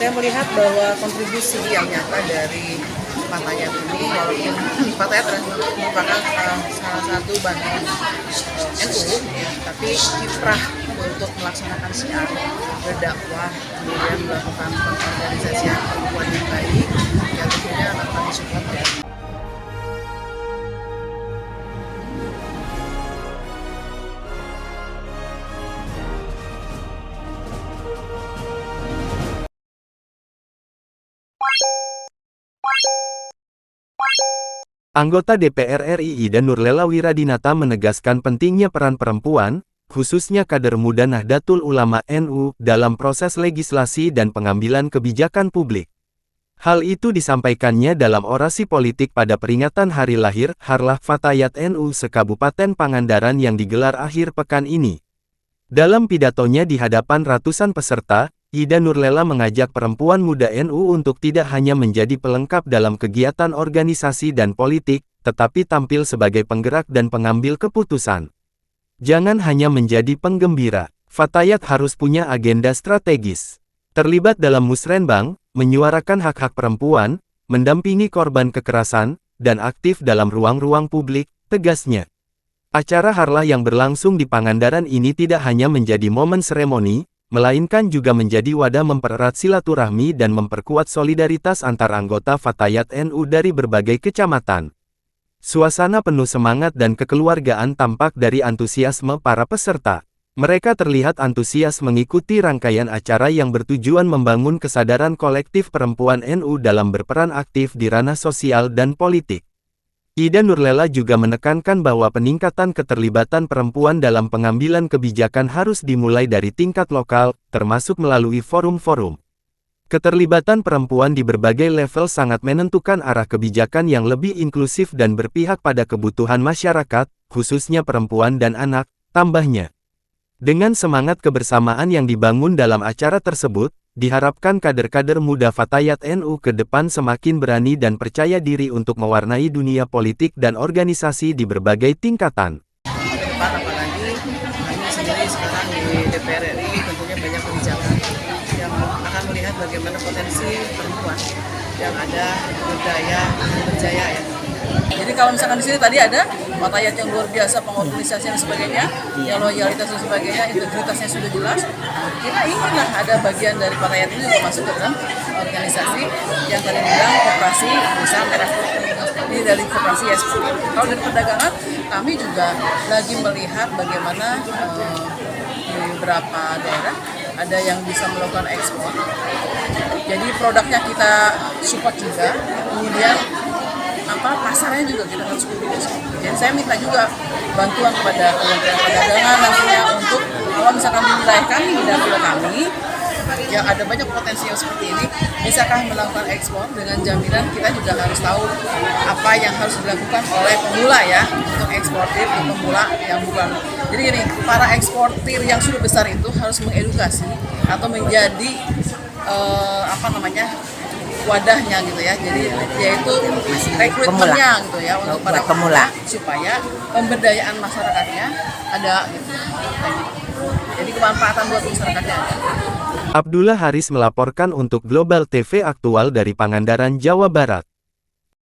Saya melihat bahwa kontribusi yang nyata dari Fatayat ini, walaupun Fatayat merupakan salah satu bagian NU, ya, tapi kiprah untuk melaksanakan syiar, berdakwah, kemudian melakukan pengorganisasian perempuan yang baik, ya tentunya akan kami support ya. Anggota DPR RI Ida Nurlela Wiradinata menegaskan pentingnya peran perempuan, khususnya kader muda Nahdlatul Ulama NU, dalam proses legislasi dan pengambilan kebijakan publik. Hal itu disampaikannya dalam orasi politik pada peringatan Hari Lahir Harlah Fatayat NU se-Kabupaten Pangandaran yang digelar akhir pekan ini. Dalam pidatonya di hadapan ratusan peserta, Ida Nurlela mengajak perempuan muda NU untuk tidak hanya menjadi pelengkap dalam kegiatan organisasi dan politik, tetapi tampil sebagai penggerak dan pengambil keputusan. Jangan hanya menjadi penggembira, Fatayat harus punya agenda strategis. Terlibat dalam musrenbang, menyuarakan hak-hak perempuan, mendampingi korban kekerasan, dan aktif dalam ruang-ruang publik, tegasnya. Acara Harlah yang berlangsung di Pangandaran ini tidak hanya menjadi momen seremoni, melainkan juga menjadi wadah mempererat silaturahmi dan memperkuat solidaritas antar anggota Fatayat NU dari berbagai kecamatan. Suasana penuh semangat dan kekeluargaan tampak dari antusiasme para peserta. Mereka terlihat antusias mengikuti rangkaian acara yang bertujuan membangun kesadaran kolektif perempuan NU dalam berperan aktif di ranah sosial dan politik. Ida Nurlela juga menekankan bahwa peningkatan keterlibatan perempuan dalam pengambilan kebijakan harus dimulai dari tingkat lokal, termasuk melalui forum-forum. Keterlibatan perempuan di berbagai level sangat menentukan arah kebijakan yang lebih inklusif dan berpihak pada kebutuhan masyarakat, khususnya perempuan dan anak, tambahnya. Dengan semangat kebersamaan yang dibangun dalam acara tersebut, diharapkan kader-kader muda Fatayat NU ke depan semakin berani dan percaya diri untuk mewarnai dunia politik dan organisasi di berbagai tingkatan. Ke depan apalagi kami sendiri sekarang di DPR RI tentunya banyak kebijakan yang akan melihat bagaimana potensi perempuan yang ada berdaya dan berjaya ya. Jadi kalau misalkan di sini tadi ada Fatayat yang luar biasa, pengorganisasian dan sebagainya, yang loyalitas dan sebagainya, integritasnya sudah jelas. Kita inginlah ada bagian dari Fatayat ini juga masuk ke dalam organisasi yang tadi bilang koperasi besar merah putih. Ini dari koperasi ya. Kalau dari perdagangan, kami juga lagi melihat bagaimana di beberapa daerah ada yang bisa melakukan ekspor. Jadi produknya kita support juga, kemudian pasarnya juga kita harus publis. Jadi saya minta juga bantuan kepada Kementerian Perdagangan nantinya untuk kalau misalkan di wilayah kami, di dapil kami, yang ada banyak potensi yang seperti ini, bisakah melakukan ekspor dengan jaminan kita juga harus tahu apa yang harus dilakukan oleh pemula ya, untuk eksportir di pemula yang bukan. Jadi gini, para eksportir yang sudah besar itu harus mengedukasi atau menjadi wadahnya gitu ya, jadi yaitu rekrutmennya gitu ya untuk para pemula supaya pemberdayaan masyarakatnya ada gitu. Jadi kemanfaatan buat masyarakatnya ada. Abdullah Haris melaporkan untuk Global TV Aktual dari Pangandaran, Jawa Barat.